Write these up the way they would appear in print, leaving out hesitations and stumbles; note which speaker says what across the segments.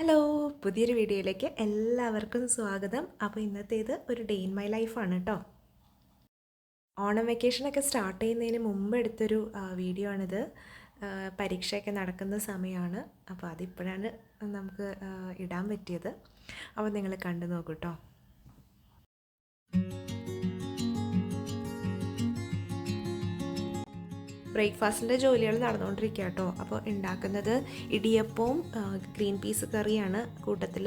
Speaker 1: Hello, പുതിയൊരു വീഡിയോയിലേക്ക് എല്ലാവർക്കും സ്വാഗതം. അപ്പോൾ ഇന്നത്തേത് ഒരു ഡേ ഇൻ മൈ ലൈഫാണ് കേട്ടോ. ഓണം വെക്കേഷനൊക്കെ സ്റ്റാർട്ട് ചെയ്യുന്നതിന് മുമ്പ് എടുത്തൊരു വീഡിയോ ആണിത്. പരീക്ഷയൊക്കെ നടക്കുന്ന സമയമാണ്. അപ്പോൾ അതിപ്പോഴാണ് നമുക്ക് ഇടാൻ പറ്റിയത്. അപ്പോൾ നിങ്ങൾ കണ്ടു നോക്കൂ കേട്ടോ. ബ്രേക്ക്ഫാസ്റ്റിൻ്റെ ജോലികൾ നടന്നുകൊണ്ടിരിക്കുക കേട്ടോ. അപ്പോൾ ഉണ്ടാക്കുന്നത് ഇടിയപ്പവും ഗ്രീൻ പീസ് കറിയാണ്. കൂട്ടത്തിൽ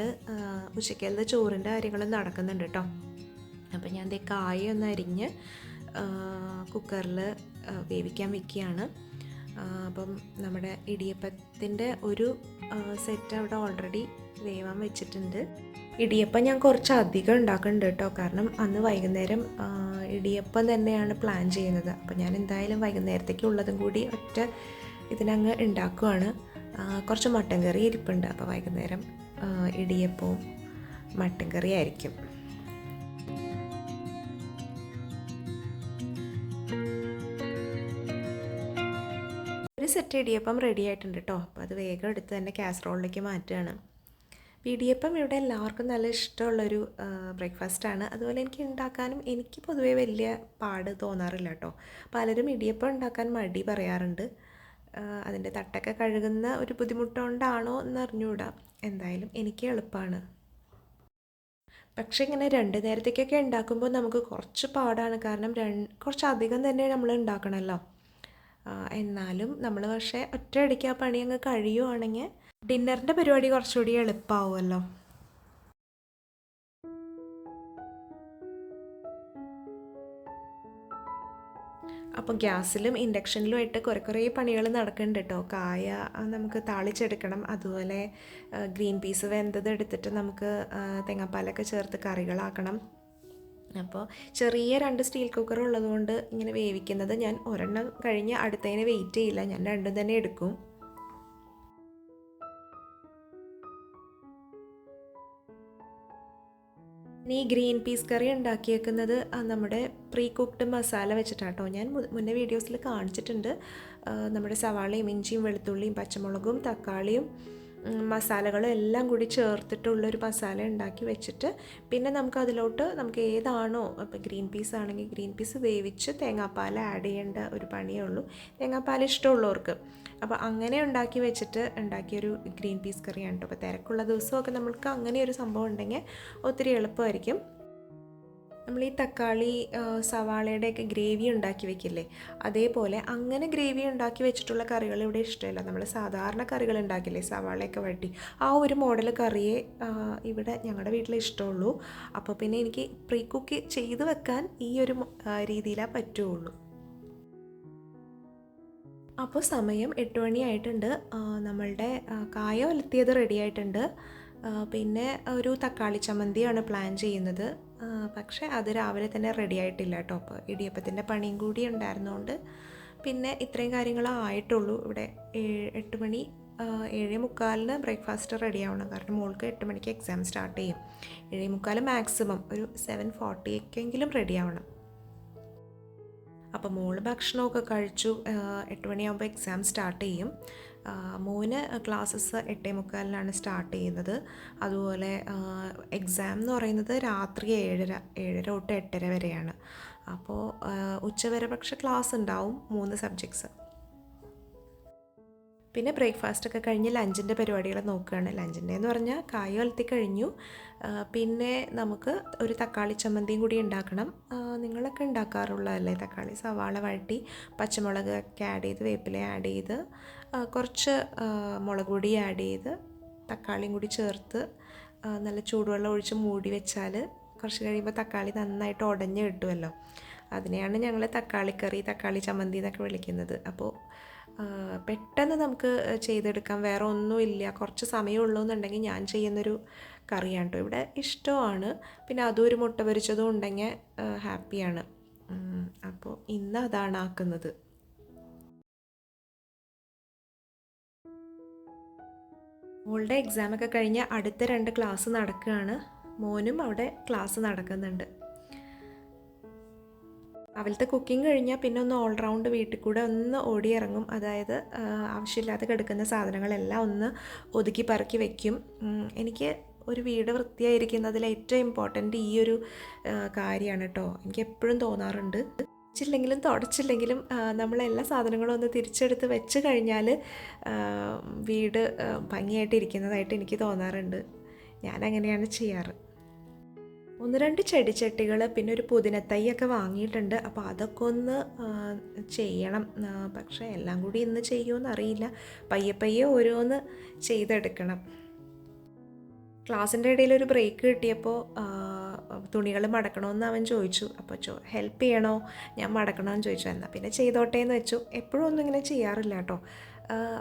Speaker 1: ഉച്ചക്കലത്തെ ചോറിൻ്റെ കാര്യങ്ങളും നടക്കുന്നുണ്ട് കേട്ടോ. അപ്പോൾ ഞാൻ ദേ കായ ഒന്ന് അരിഞ്ഞ് കുക്കറിൽ വേവിക്കാൻ വെക്കുകയാണ്. അപ്പം നമ്മുടെ ഇടിയപ്പത്തിൻ്റെ ഒരു സെറ്റ് അവിടെ ഓൾറെഡി വേവാൻ വെച്ചിട്ടുണ്ട്. ഇടിയപ്പം ഞാൻ കുറച്ച് അധികം ഉണ്ടാക്കുന്നുണ്ട് കേട്ടോ. കാരണം അന്ന് വൈകുന്നേരം ഇടിയപ്പം തന്നെയാണ് പ്ലാൻ ചെയ്യുന്നത്. അപ്പോൾ ഞാൻ എന്തായാലും വൈകുന്നേരത്തേക്ക് ഉള്ളതും കൂടി ഒറ്റ ഇതിനങ്ങ് ഉണ്ടാക്കുവാണ്. കുറച്ച് മട്ടൻ കറി ഇരിപ്പുണ്ട്. അപ്പോൾ വൈകുന്നേരം ഇടിയപ്പവും മട്ടൻ കറി ആയിരിക്കും. ഒരു സെറ്റ് ഇടിയപ്പം റെഡി ആയിട്ടുണ്ട് കേട്ടോ. അപ്പോൾ അത് വേഗം എടുത്ത് തന്നെ കാസറോളിലേക്ക് മാറ്റുകയാണ്. ഇടിയപ്പം ഇവിടെ എല്ലാവർക്കും നല്ല ഇഷ്ടമുള്ളൊരു ബ്രേക്ക്ഫാസ്റ്റാണ്. അതുപോലെ എനിക്ക് ഉണ്ടാക്കാനും എനിക്ക് പൊതുവേ വലിയ പാട് തോന്നാറില്ല കേട്ടോ. പലരും ഇടിയപ്പം ഉണ്ടാക്കാൻ മടി പറയാറുണ്ട്. അതിൻ്റെ തട്ടൊക്കെ കഴുകുന്ന ഒരു ബുദ്ധിമുട്ടുകൊണ്ടാണോ എന്നറിഞ്ഞുകൂടാ. എന്തായാലും എനിക്ക് എളുപ്പമാണ്. പക്ഷേ ഇങ്ങനെ 2 നേരത്തേക്കൊക്കെ ഉണ്ടാക്കുമ്പോൾ നമുക്ക് കുറച്ച് പാടാണ്. കാരണം കുറച്ചധികം തന്നെ നമ്മൾ ഉണ്ടാക്കണമല്ലോ. എന്നാലും നമ്മൾ പക്ഷേ ഒറ്റയടിക്ക് ആ പണി അങ്ങ് കഴിയുവാണെങ്കിൽ ഡിന്നറിൻ്റെ പരിപാടി കുറച്ചുകൂടി എളുപ്പമാവുമല്ലോ. അപ്പോൾ ഗ്യാസിലും ഇൻഡക്ഷനിലുമായിട്ട് കുറേ പണികൾ നടക്കുന്നുണ്ട് കേട്ടോ. കായ നമുക്ക് താളിച്ചെടുക്കണം. അതുപോലെ ഗ്രീൻ പീസ് വെന്തത് എടുത്തിട്ട് നമുക്ക് തേങ്ങാപ്പാലൊക്കെ ചേർത്ത് കറികളാക്കണം. അപ്പോൾ ചെറിയ 2 സ്റ്റീൽ കുക്കർ ഉള്ളതുകൊണ്ട് ഇങ്ങനെ വേവിക്കുന്നത് ഞാൻ ഒരെണ്ണം കഴിഞ്ഞ് അടുത്തതിന് വെയിറ്റ് ചെയ്യില്ല. ഞാൻ രണ്ടും തന്നെ എടുക്കും. ഈ ഗ്രീൻ പീസ് കറി ഉണ്ടാക്കിയേക്കുന്നത് നമ്മുടെ പ്രീ കുക്ക്ഡ് മസാല വെച്ചിട്ടാട്ടോ. ഞാൻ മുന്നേ വീഡിയോസിൽ കാണിച്ചിട്ടുണ്ട്. നമ്മുടെ സവാളയും ഇഞ്ചിയും വെളുത്തുള്ളിയും പച്ചമുളകും തക്കാളിയും മസാലകളും എല്ലാം കൂടി ചേർത്തിട്ടുള്ളൊരു മസാല ഉണ്ടാക്കി വെച്ചിട്ട് പിന്നെ നമുക്ക് ഏതാണോ, ഇപ്പോൾ ഗ്രീൻ പീസ് ആണെങ്കിൽ ഗ്രീൻ പീസ് വേവിച്ച് തേങ്ങാപ്പാൽ ആഡ് ചെയ്യേണ്ട ഒരു പണിയേ ഉള്ളൂ, തേങ്ങാപ്പാൽ ഇഷ്ടമുള്ളവർക്ക്. അപ്പോൾ അങ്ങനെ ഉണ്ടാക്കി വെച്ചിട്ട് ഉണ്ടാക്കിയൊരു ഗ്രീൻ പീസ് കറിയാണ് കേട്ടോ. അപ്പോൾ തിരക്കുള്ള ദിവസമൊക്കെ നമുക്ക് അങ്ങനെ ഒരു സംഭവം ഉണ്ടെങ്കിൽ ഒത്തിരി എളുപ്പമായിരിക്കും. നമ്മൾ ഈ തക്കാളി സവാളയുടെയൊക്കെ ഗ്രേവി ഉണ്ടാക്കി വെക്കില്ലേ, അതേപോലെ അങ്ങനെ ഗ്രേവി ഉണ്ടാക്കി വെച്ചിട്ടുള്ള കറികൾ ഇവിടെ ഇഷ്ടമില്ല. നമ്മൾ സാധാരണ കറികൾ ഉണ്ടാക്കില്ലേ സവാളയൊക്കെ വഴറ്റി, ആ ഒരു മോഡൽ കറിയെ ഇവിടെ ഞങ്ങളുടെ വീട്ടിൽ ഇഷ്ടമുള്ളൂ. അപ്പോൾ പിന്നെ എനിക്ക് പ്രീ കുക്ക് ചെയ്ത് വെക്കാൻ ഈ ഒരു രീതിയിലേ പറ്റുള്ളൂ. അപ്പോൾ സമയം 8 മണിയായിട്ടുണ്ട്. നമ്മളുടെ കായ ഒലത്തിയത് റെഡി ആയിട്ടുണ്ട്. പിന്നെ ഒരു തക്കാളി ചമ്മന്തിയാണ് പ്ലാൻ ചെയ്യുന്നത്. പക്ഷേ അത് രാവിലെ തന്നെ റെഡി ആയിട്ടില്ല കേട്ടോ. അപ്പോൾ ഇടിയപ്പത്തിൻ്റെ പണിയും കൂടി ഉണ്ടായിരുന്നതുകൊണ്ട് പിന്നെ ഇത്രയും കാര്യങ്ങളായിട്ടുള്ളൂ. ഇവിടെ 8 മണി 7:45 ബ്രേക്ക്ഫാസ്റ്റ് റെഡി ആവണം. കാരണം മോൾക്ക് 8 മണിക്ക് എക്സാം സ്റ്റാർട്ട് ചെയ്യും. 7:45 മാക്സിമം ഒരു 7:40 റെഡി ആവണം. അപ്പോൾ മോള് ഭക്ഷണമൊക്കെ കഴിച്ചു. 8 മണിയാകുമ്പോൾ എക്സാം സ്റ്റാർട്ട് ചെയ്യും. മോന് ക്ലാസ്സസ് 8:45 സ്റ്റാർട്ട് ചെയ്യുന്നത്. അതുപോലെ എക്സാം എന്ന് പറയുന്നത് രാത്രി 7:30 തൊട്ട് 8:30 വരെയാണ്. അപ്പോൾ ഉച്ചവരെ പക്ഷേ ക്ലാസ് ഉണ്ടാവും, 3 സബ്ജക്ട്സ്. പിന്നെ ബ്രേക്ക്ഫാസ്റ്റൊക്കെ കഴിഞ്ഞ് ലഞ്ചിൻ്റെ പരിപാടികൾ നോക്കുകയാണ്. ലഞ്ചിൻ്റെ എന്ന് പറഞ്ഞാൽ കായ ഒലത്തി കഴിഞ്ഞു. പിന്നെ നമുക്ക് ഒരു തക്കാളി ചമ്മന്തിയും കൂടി ഉണ്ടാക്കണം. നിങ്ങളൊക്കെ ഉണ്ടാക്കാറുള്ളതല്ലേ? തക്കാളി സവാള വഴറ്റി പച്ചമുളക് ഒക്കെ ആഡ് ചെയ്ത് വേപ്പില ആഡ് ചെയ്ത് കുറച്ച് മുളക് പൊടി ആഡ് ചെയ്ത് തക്കാളിയും കൂടി ചേർത്ത് നല്ല ചൂടുവെള്ളം ഒഴിച്ച് മൂടി വെച്ചാൽ കുറച്ച് കഴിയുമ്പോൾ തക്കാളി നന്നായിട്ട് ഉടഞ്ഞ് കിട്ടുമല്ലോ. അതിനെയാണ് ഞങ്ങൾ തക്കാളിക്കറി, തക്കാളി ചമ്മന്തി എന്നൊക്കെ വിളിക്കുന്നത്. അപ്പോൾ പെട്ടെന്ന് നമുക്ക് ചെയ്തെടുക്കാം, വേറെ ഒന്നുമില്ല, കുറച്ച് സമയമുള്ളൂ എന്നുണ്ടെങ്കിൽ ഞാൻ ചെയ്യുന്നൊരു കറിയാണ് കേട്ടോ. ഇവിടെ ഇഷ്ടമാണ്. പിന്നെ അതും ഒരു മുട്ട പൊരിച്ചതും ഉണ്ടെങ്കിൽ ഹാപ്പിയാണ്. അപ്പോൾ ഇന്ന് അതാണ് ആക്കുന്നത്. മോളുടെ എക്സാമൊക്കെ കഴിഞ്ഞ് അടുത്ത 2 ക്ലാസ് നടക്കുകയാണ്. മോനും അവിടെ ക്ലാസ് നടക്കുന്നുണ്ട്. രാവിലത്തെ കുക്കിംഗ് കഴിഞ്ഞാൽ പിന്നെ ഒന്ന് ഓൾ റൗണ്ട് വീട്ടിൽ കൂടെ ഒന്ന് ഓടിയിറങ്ങും. അതായത് ആവശ്യമില്ലാതെ കിടക്കുന്ന സാധനങ്ങളെല്ലാം ഒന്ന് ഒതുക്കി പറക്കി വെക്കും. എനിക്ക് ഒരു വീട് വൃത്തിയായിരിക്കുന്നതിൽ ഏറ്റവും ഇമ്പോർട്ടൻ്റ് ഈ ഒരു കാര്യമാണ് കേട്ടോ. എനിക്ക് എപ്പോഴും തോന്നാറുണ്ട്, ില്ലെങ്കിലും തുടച്ചില്ലെങ്കിലും നമ്മളെല്ലാ സാധനങ്ങളും ഒന്ന് തിരിച്ചെടുത്ത് വെച്ച് കഴിഞ്ഞാൽ വീട് ഭംഗിയായിട്ടിരിക്കുന്നതായിട്ട് എനിക്ക് തോന്നാറുണ്ട്. ഞാനങ്ങനെയാണ് ചെയ്യാറ്. 1-2 ചെടിച്ചട്ടികൾ പിന്നെ ഒരു പുതിനത്തൈയൊക്കെ വാങ്ങിയിട്ടുണ്ട്. അപ്പോൾ അതൊക്കെ ഒന്ന് ചെയ്യണം. പക്ഷേ എല്ലാം കൂടി ഇന്ന് ചെയ്യുമെന്ന് അറിയില്ല. പയ്യെ പയ്യെ ഓരോന്ന് ചെയ്തെടുക്കണം. ക്ലാസ്സിൻ്റെ ഇടയിൽ ഒരു ബ്രേക്ക് കിട്ടിയപ്പോൾ തുണികൾ മടക്കണമെന്ന് അവൻ ചോദിച്ചു. അപ്പോൾ ഹെൽപ്പ് ചെയ്യണോ, ഞാൻ മടക്കണമെന്ന് ചോദിച്ചു. എന്നാൽ പിന്നെ ചെയ്തോട്ടെ എന്ന് വെച്ചു. എപ്പോഴും ഒന്നും ഇങ്ങനെ ചെയ്യാറില്ല കേട്ടോ.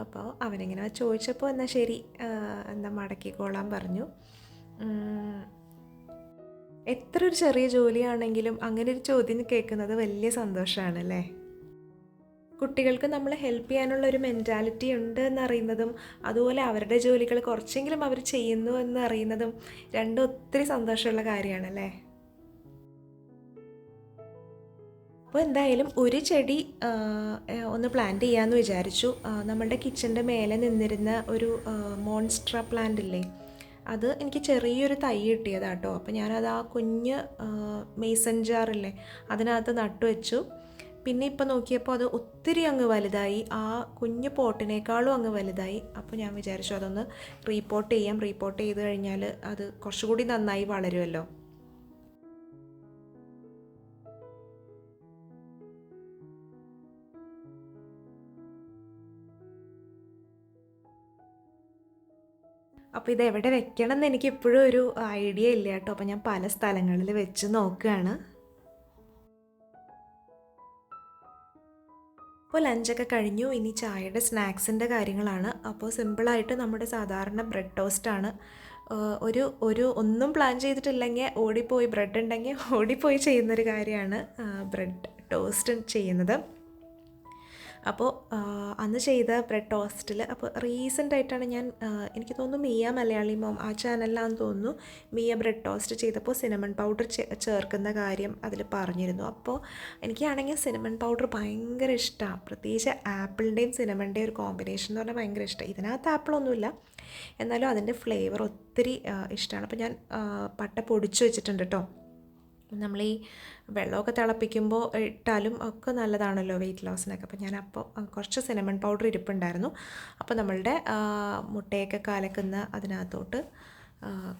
Speaker 1: അപ്പോൾ അവനിങ്ങനെ ചോദിച്ചപ്പോൾ എന്നാൽ ശരി, എന്താ മടക്കിക്കോളാൻ പറഞ്ഞു. എത്ര ഒരു ചെറിയ ജോലിയാണെങ്കിലും അങ്ങനെ ഒരു ചോദ്യം കേൾക്കുന്നത് വലിയ സന്തോഷമാണ് അല്ലേ. കുട്ടികൾക്ക് നമ്മൾ ഹെൽപ്പ് ചെയ്യാനുള്ള ഒരു മെൻറ്റാലിറ്റി ഉണ്ട് എന്നറിയുന്നതും അതുപോലെ അവരുടെ ജോലികൾ കുറച്ചെങ്കിലും അവർ ചെയ്യുന്നു എന്ന് അറിയുന്നതും രണ്ടും ഒത്തിരി സന്തോഷമുള്ള കാര്യമാണല്ലേ. അപ്പോൾ എന്തായാലും ഒരു ചെടി ഒന്ന് പ്ലാന്റ് ചെയ്യാമെന്ന് വിചാരിച്ചു. നമ്മളുടെ കിച്ചൻ്റെ മേലെ നിന്നിരുന്ന ഒരു മോൺസ്ട്ര പ്ലാന്റ് ഇല്ലേ, അത് എനിക്ക് ചെറിയൊരു തൈ കിട്ടിയതാട്ടോ. അപ്പോൾ ഞാനത് ആ കുഞ്ഞ് മേസൺ ജാറില്ലേ അതിനകത്ത് നട്ടുവെച്ചു. പിന്നെ ഇപ്പോൾ നോക്കിയപ്പോൾ അത് ഒത്തിരി അങ്ങ് വലുതായി, ആ കുഞ്ഞു പോട്ടിനേക്കാളും അങ്ങ് വലുതായി. അപ്പോൾ ഞാൻ വിചാരിച്ചു അതൊന്ന് റീപോർട്ട് ചെയ്യാം. റീപോർട്ട് ചെയ്ത് കഴിഞ്ഞാൽ അത് കുറച്ചുകൂടി നന്നായി വളരുമല്ലോ. അപ്പോൾ ഇത് എവിടെ വെക്കണം എന്ന് എനിക്ക് ഇപ്പോഴും ഒരു ഐഡിയ ഇല്ല കേട്ടോ. അപ്പോൾ ഞാൻ പല സ്ഥലങ്ങളിൽ വെച്ച് നോക്കുകയാണ്. അപ്പോൾ ലഞ്ചൊക്കെ കഴിഞ്ഞു. ഇനി ചായയുടെ സ്നാക്സിൻ്റെ കാര്യങ്ങളാണ്. അപ്പോൾ സിമ്പിളായിട്ട് നമ്മുടെ സാധാരണ ബ്രെഡ് ടോസ്റ്റാണ്. ഒന്നും പ്ലാൻ ചെയ്തിട്ടില്ലെങ്കിൽ ഓടിപ്പോയി, ബ്രെഡ് ഉണ്ടെങ്കിൽ ഓടിപ്പോയി ചെയ്യുന്നൊരു കാര്യമാണ് ബ്രെഡ് ടോസ്റ്റ് ചെയ്യുന്നത്. അപ്പോൾ അന്ന് ചെയ്ത ബ്രെഡ് ടോസ്റ്റിൽ അപ്പോൾ റീസെൻ്റായിട്ടാണ് ഞാൻ എനിക്ക് തോന്നുന്നു മിയ മലയാളി മോം ആ ചാനലിലാണെന്ന് തോന്നുന്നു മിയ ബ്രെഡ് ടോസ്റ്റ് ചെയ്തപ്പോൾ സിനമൺ പൗഡർ ചേർക്കുന്ന കാര്യം അതിൽ പറഞ്ഞിരുന്നു. അപ്പോൾ എനിക്കാണെങ്കിൽ സിനമൺ പൗഡർ ഭയങ്കര ഇഷ്ടമാണ്. പ്രത്യേകിച്ച് ആപ്പിളിൻ്റെയും സിനമണിൻ്റെയും ഒരു കോമ്പിനേഷൻ എന്ന് പറഞ്ഞാൽ ഭയങ്കര ഇഷ്ടമാണ്. ഇതിനകത്ത് ആപ്പിളൊന്നുമില്ല, എന്നാലും അതിൻ്റെ ഫ്ലേവർ ഒത്തിരി ഇഷ്ടമാണ്. അപ്പോൾ ഞാൻ പട്ട പൊടിച്ചു വെച്ചിട്ടുണ്ട് കേട്ടോ. നമ്മൾ ഈ വെള്ളമൊക്കെ തിളപ്പിക്കുമ്പോൾ ഇട്ടാലും ഒക്കെ നല്ലതാണല്ലോ വെയിറ്റ് ലോസിനൊക്കെ. അപ്പോൾ ഞാനപ്പോൾ കുറച്ച് സിനമൺ പൗഡർ ഇരിപ്പുണ്ടായിരുന്നു. അപ്പോൾ നമ്മളുടെ മുട്ടയൊക്കെ കലക്കുന്ന അതിനകത്തോട്ട്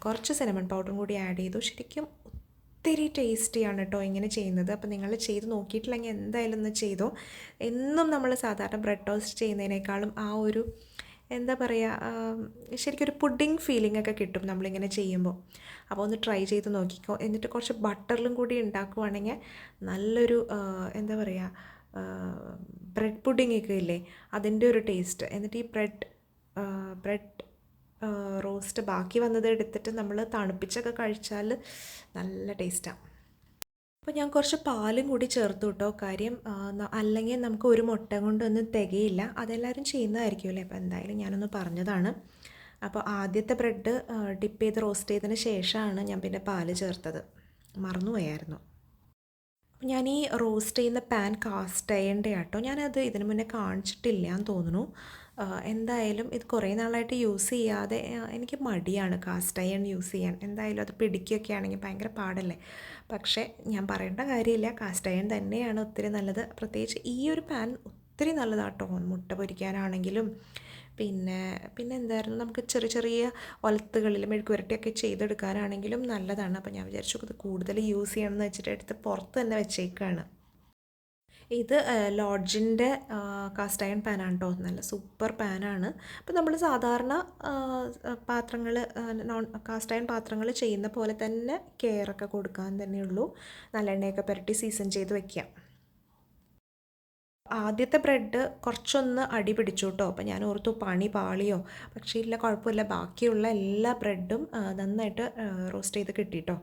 Speaker 1: കുറച്ച് സിനമൺ പൗഡറും കൂടി ആഡ് ചെയ്തു. ശരിക്കും ഒത്തിരി ടേസ്റ്റിയാണ് കേട്ടോ ഇങ്ങനെ ചെയ്യുന്നത്. അപ്പോൾ നിങ്ങൾ ചെയ്ത് നോക്കിയിട്ടില്ലെങ്കിൽ എന്തായാലും ഒന്ന് ചെയ്തോ. എന്നും നമ്മൾ സാധാരണ ബ്രെഡ് ടോസ്റ്റ് ചെയ്യുന്നതിനേക്കാളും ആ ഒരു എന്താ പറയുക, ശരിക്കും ഒരു പുഡിങ് ഫീലിംഗ് ഒക്കെ കിട്ടും നമ്മളിങ്ങനെ ചെയ്യുമ്പോൾ. അപ്പോൾ ഒന്ന് ട്രൈ ചെയ്ത് നോക്കിക്കോ. എന്നിട്ട് കുറച്ച് ബട്ടറിലും കൂടി ഉണ്ടാക്കുവാണെങ്കിൽ നല്ലൊരു എന്താ പറയുക, ബ്രെഡ് പുഡിംഗ് ഒക്കെ ഇല്ലേ അതിൻ്റെ ഒരു ടേസ്റ്റ്. എന്നിട്ട് ഈ ബ്രെഡ് റോസ്റ്റ് ബാക്കി വന്നത് എടുത്തിട്ട് നമ്മൾ തണുപ്പിച്ചൊക്കെ കഴിച്ചാൽ നല്ല ടേസ്റ്റാണ്. അപ്പോൾ ഞാൻ കുറച്ച് പാലും കൂടി ചേർത്തു കേട്ടോ. കാര്യം അല്ലെങ്കിൽ നമുക്ക് ഒരു മുട്ട കൊണ്ടൊന്നും തികയില്ല. അതെല്ലാവരും ചെയ്യുന്നതായിരിക്കുമല്ലേ. അപ്പോൾ എന്തായാലും ഞാനൊന്ന് പറഞ്ഞതാണ്. അപ്പോൾ ആദ്യത്തെ ബ്രെഡ് ഡിപ്പ് ചെയ്ത് റോസ്റ്റ് ചെയ്തതിന് ശേഷമാണ് ഞാൻ പിന്നെ പാല് ചേർത്തത്, മറന്നുപോയായിരുന്നു. ഞാൻ ഈ റോസ്റ്റ് ചെയ്യുന്ന പാൻ കാസ്റ്റ് അയണിൻ്റെ കേട്ടോ. ഞാനത് ഇതിനു മുന്നേ കാണിച്ചിട്ടില്ല എന്ന് തോന്നുന്നു. എന്തായാലും ഇത് കുറേ നാളായിട്ട് യൂസ് ചെയ്യാതെ എനിക്ക് മടിയാണ് കാസ്റ്റ് അയൺ യൂസ് ചെയ്യാൻ. എന്തായാലും അത് പിടിക്കുകയൊക്കെ ആണെങ്കിൽ ഭയങ്കര പാടല്ലേ. പക്ഷേ ഞാൻ പറയേണ്ട കാര്യമില്ല, കാസ്റ്റ് അയൺ തന്നെയാണ് ഒത്തിരി നല്ലത്. പ്രത്യേകിച്ച് ഈ ഒരു പാൻ ഒത്തിരി നല്ലതാട്ടോ. മുട്ട പൊരിക്കാനാണെങ്കിലും പിന്നെ എന്തായിരുന്നു, നമുക്ക് ചെറിയ ചെറിയ ഒലത്തുകളിൽ മെഴുക്കുവരട്ടിയൊക്കെ ചെയ്തെടുക്കാനാണെങ്കിലും നല്ലതാണ്. അപ്പോൾ ഞാൻ വിചാരിച്ചു ഇത് കൂടുതൽ യൂസ് ചെയ്യണമെന്ന് വെച്ചിട്ട് എടുത്ത് പുറത്ത് തന്നെ വെച്ചേക്കാണ്. ഇത് ലോഡ്ജിൻ്റെ കാസ്റ്റ് അയൺ പാനാണ് കേട്ടോ. നല്ല സൂപ്പർ പാനാണ്. അപ്പോൾ നമ്മൾ സാധാരണ പാത്രങ്ങൾ കാസ്റ്റ് അയൺ പാത്രങ്ങൾ ചെയ്യുന്ന പോലെ തന്നെ കെയറൊക്കെ കൊടുക്കാൻ തന്നെയുള്ളൂ. നല്ലെണ്ണയൊക്കെ പുരട്ടി സീസൺ ചെയ്ത് വയ്ക്കാം. ആദ്യത്തെ ബ്രെഡ് കുറച്ചൊന്ന് അടി പിടിച്ചു കേട്ടോ. അപ്പോൾ ഞാൻ ഓർത്തു പണി പാളിയോ, പക്ഷേ ഇല്ല, കുഴപ്പമില്ല. ബാക്കിയുള്ള എല്ലാ ബ്രെഡും നന്നായിട്ട് റോസ്റ്റ് ചെയ്ത് കിട്ടിട്ടോ.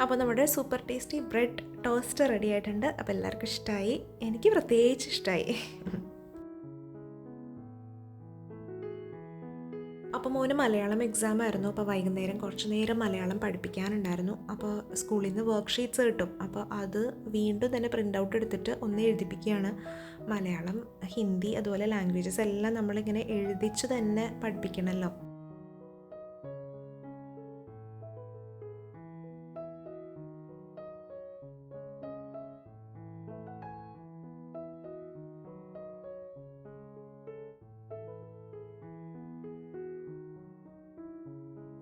Speaker 1: അപ്പോൾ നമ്മുടെ super tasty bread toast ready ആയിട്ടുണ്ട്. അപ്പോൾ എല്ലാവർക്കും ഇഷ്ടമായി, എനിക്ക് പ്രത്യേകിച്ച് ഇഷ്ടമായി. അപ്പോൾ മോന് മലയാളം എക്സാം ആയിരുന്നു. അപ്പോൾ വൈകുന്നേരം കുറച്ച് നേരം മലയാളം പഠിപ്പിക്കാനുണ്ടായിരുന്നു. അപ്പോൾ സ്കൂളിൽ നിന്ന് വർക്ക് ഷീറ്റ്സ് കിട്ടും. അപ്പോൾ അത് വീണ്ടും തന്നെ പ്രിൻ്റ് ഔട്ട് എടുത്തിട്ട് ഒന്ന് എഴുതിപ്പിക്കുകയാണ്. മലയാളം, ഹിന്ദി അതുപോലെ ലാംഗ്വേജസ് എല്ലാം നമ്മളിങ്ങനെ എഴുതിച്ച് തന്നെ പഠിപ്പിക്കണമല്ലോ.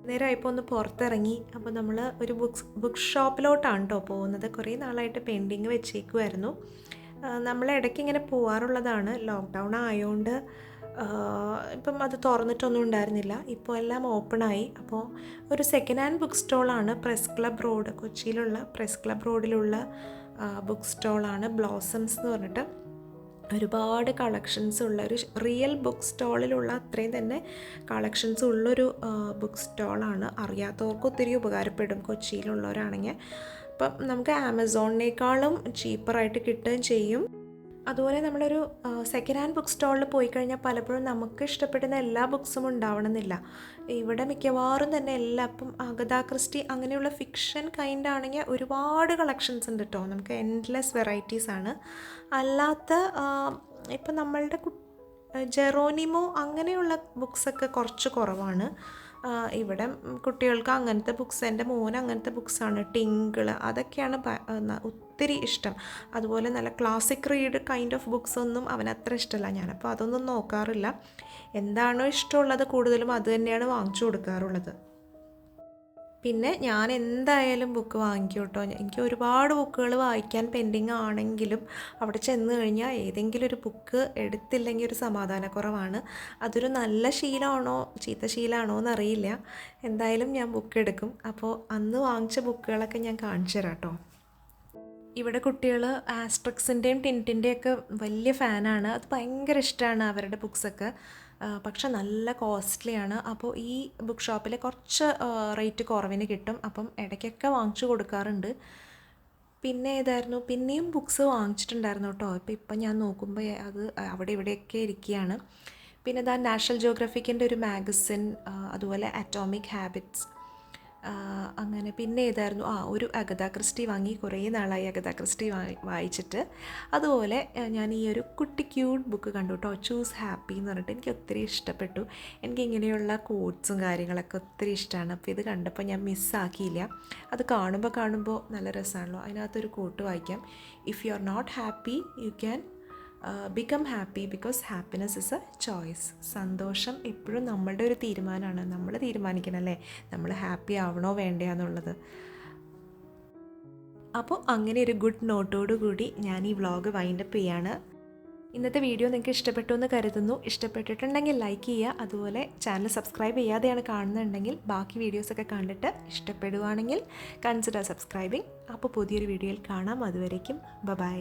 Speaker 1: നേരമായപ്പോൾ ഒന്ന് പുറത്തിറങ്ങി. അപ്പോൾ നമ്മൾ ഒരു ബുക്ക് ഷോപ്പിലോട്ടാണ് കേട്ടോ പോകുന്നത്. കുറേ നാളായിട്ട് പെയിൻറ്റിങ് വെച്ചേക്കുമായിരുന്നു. നമ്മൾ ഇടയ്ക്ക് ഇങ്ങനെ പോകാറുള്ളതാണ്. ലോക്ക്ഡൗൺ ആയതുകൊണ്ട് ഇപ്പം അത് തുറന്നിട്ടൊന്നും ഉണ്ടായിരുന്നില്ല. ഇപ്പോൾ എല്ലാം ഓപ്പണായി. അപ്പോൾ ഒരു സെക്കൻഡ് ഹാൻഡ് ബുക്ക് സ്റ്റോളാണ്, പ്രസ് ക്ലബ് റോഡ്, കൊച്ചിയിലുള്ള പ്രസ് ക്ലബ് റോഡിലുള്ള ബുക്ക് സ്റ്റോളാണ് ബ്ലോസംസ് എന്ന് പറഞ്ഞിട്ട്. ഒരുപാട് കളക്ഷൻസ് ഉള്ള ഒരു റിയൽ ബുക്ക് സ്റ്റോളിലുള്ള അത്രയും തന്നെ കളക്ഷൻസ് ഉള്ളൊരു ബുക്ക് സ്റ്റോളാണ്. അറിയാത്തവർക്ക് ഒത്തിരി ഉപകാരപ്പെടും കൊച്ചിയിലുള്ളവരാണെങ്കിൽ. അപ്പം നമുക്ക് ആമസോണിനേക്കാളും ചീപ്പറായിട്ട് കിട്ടുകയും ചെയ്യും. അതുപോലെ നമ്മളൊരു സെക്കൻഡ് ഹാൻഡ് ബുക്ക് സ്റ്റോളിൽ പോയി കഴിഞ്ഞാൽ പലപ്പോഴും നമുക്ക് ഇഷ്ടപ്പെടുന്ന എല്ലാ ബുക്സും ഉണ്ടാവണമെന്നില്ല. ഇവിടെ മിക്കവാറും തന്നെ എല്ലാം ഇപ്പം അഗത ക്രിസ്റ്റി അങ്ങനെയുള്ള ഫിക്ഷൻ കൈൻഡ് ആണെങ്കിൽ ഒരുപാട് കളക്ഷൻസ് ഉണ്ട് കേട്ടോ. നമുക്ക് എൻഡ്ലെസ് വെറൈറ്റീസാണ്. അല്ലാത്ത ഇപ്പം നമ്മളുടെ ജെറോനിമോ അങ്ങനെയുള്ള ബുക്സൊക്കെ കുറച്ച് കുറവാണ്. ഇവിടെ കുട്ടികൾക്ക് അങ്ങനത്തെ ബുക്സ്, എൻ്റെ മോന് അങ്ങനത്തെ ബുക്സാണ്, ടിങ്കിൾ, അതൊക്കെയാണ് ഒത്തിരി ഇഷ്ടം. അതുപോലെ നല്ല classic read kind of books ഒന്നും അവനത്ര ഇഷ്ടമല്ല. ഞാനപ്പോൾ അതൊന്നും നോക്കാറില്ല. എന്താണോ ഇഷ്ടമുള്ളത് കൂടുതലും അത് തന്നെയാണ് വാങ്ങിച്ചു കൊടുക്കാറുള്ളത്. പിന്നെ ഞാൻ എന്തായാലും ബുക്ക് വാങ്ങിക്കും കേട്ടോ. എനിക്ക് ഒരുപാട് ബുക്കുകൾ വായിക്കാൻ പെൻഡിങ് ആണെങ്കിലും അവിടെ ചെന്ന് കഴിഞ്ഞാൽ ഏതെങ്കിലും ഒരു ബുക്ക് എടുത്തില്ലെങ്കിൽ ഒരു സമാധാനക്കുറവാണ്. അതൊരു നല്ല ശീലമാണോ ചീത്ത ശീലമാണോ എന്നറിയില്ല. എന്തായാലും ഞാൻ ബുക്ക് എടുക്കും. അപ്പോൾ അന്ന് വാങ്ങിച്ച ബുക്കുകളൊക്കെ ഞാൻ കാണിച്ചു തരാം കേട്ടോ. ഇവിടെ കുട്ടികൾ ആസ്ട്രിക്സിൻ്റെയും ടിൻറ്റിൻ്റെയൊക്കെ വലിയ ഫാനാണ്. അത് ഭയങ്കര ഇഷ്ടമാണ് അവരുടെ ബുക്സൊക്കെ. പക്ഷെ നല്ല കോസ്റ്റ്ലിയാണ്. അപ്പോൾ ഈ ബുക്ക് ഷോപ്പിൽ കുറച്ച് റേറ്റ് കുറവിന് കിട്ടും. അപ്പം ഇടയ്ക്കൊക്കെ വാങ്ങിച്ചു കൊടുക്കാറുണ്ട്. പിന്നെ ഏതായിരുന്നു, പിന്നെയും ബുക്സ് വാങ്ങിച്ചിട്ടുണ്ടായിരുന്നു കേട്ടോ. ഇപ്പം ഞാൻ നോക്കുമ്പോൾ അത് അവിടെ ഇവിടെയൊക്കെ ഇരിക്കുകയാണ്. പിന്നെ ഇതാ നാഷണൽ ജിയോഗ്രഫിക്കിൻ്റെ ഒരു മാഗസിൻ, അതുപോലെ അറ്റോമിക് ഹാബിറ്റ്സ്, അങ്ങനെ. പിന്നെ ഏതായിരുന്നു, ഒരു അഗത ക്രിസ്റ്റി വാങ്ങി. കുറേ നാളായി അഗത ക്രിസ്റ്റി വായിച്ചിട്ട്. അതുപോലെ ഞാൻ ഈ ഒരു കുട്ടി ക്യൂട്ട് ബുക്ക് കണ്ടു കേട്ടോ, ചൂസ് ഹാപ്പി എന്ന് പറഞ്ഞിട്ട്. എനിക്ക് ഒത്തിരി ഇഷ്ടപ്പെട്ടു. എനിക്ക് ഇങ്ങനെയുള്ള കോട്ട്സും കാര്യങ്ങളൊക്കെ ഒത്തിരി ഇഷ്ടമാണ്. അപ്പോൾ ഇത് കണ്ടപ്പോൾ ഞാൻ മിസ്സാക്കിയില്ല. അത് കാണുമ്പോൾ നല്ല രസമാണല്ലോ. അതിനകത്തൊരു കോട്ട് വായിക്കാം. If you are not happy you can become happy because happiness is a choice. സന്തോഷം എപ്പോഴും നമ്മളുടെ ഒരു തീരുമാനമാണ്. നമ്മൾ തീരുമാനിക്കണമല്ലേ നമ്മൾ ഹാപ്പി ആവണോ വേണ്ടയാന്നുള്ളത്. അപ്പോൾ അങ്ങനെ ഒരു ഗുഡ് നോട്ടോടുകൂടി ഞാൻ ഈ വ്ളോഗ് വൈൻഡപ്പ് ചെയ്യാണ്. ഇന്നത്തെ വീഡിയോ നിങ്ങൾക്ക് ഇഷ്ടപ്പെട്ടു എന്ന് കരുതുന്നു. ഇഷ്ടപ്പെട്ടിട്ടുണ്ടെങ്കിൽ ലൈക്ക് ചെയ്യുക. അതുപോലെ ചാനൽ സബ്സ്ക്രൈബ് ചെയ്യാതെയാണ് കാണുന്നുണ്ടെങ്കിൽ ബാക്കി വീഡിയോസൊക്കെ കണ്ടിട്ട് ഇഷ്ടപ്പെടുവാണെങ്കിൽ കൺസിഡർ സബ്സ്ക്രൈബിങ്. അപ്പോൾ പുതിയൊരു വീഡിയോയിൽ കാണാം. അതുവരേക്കും ബൈ.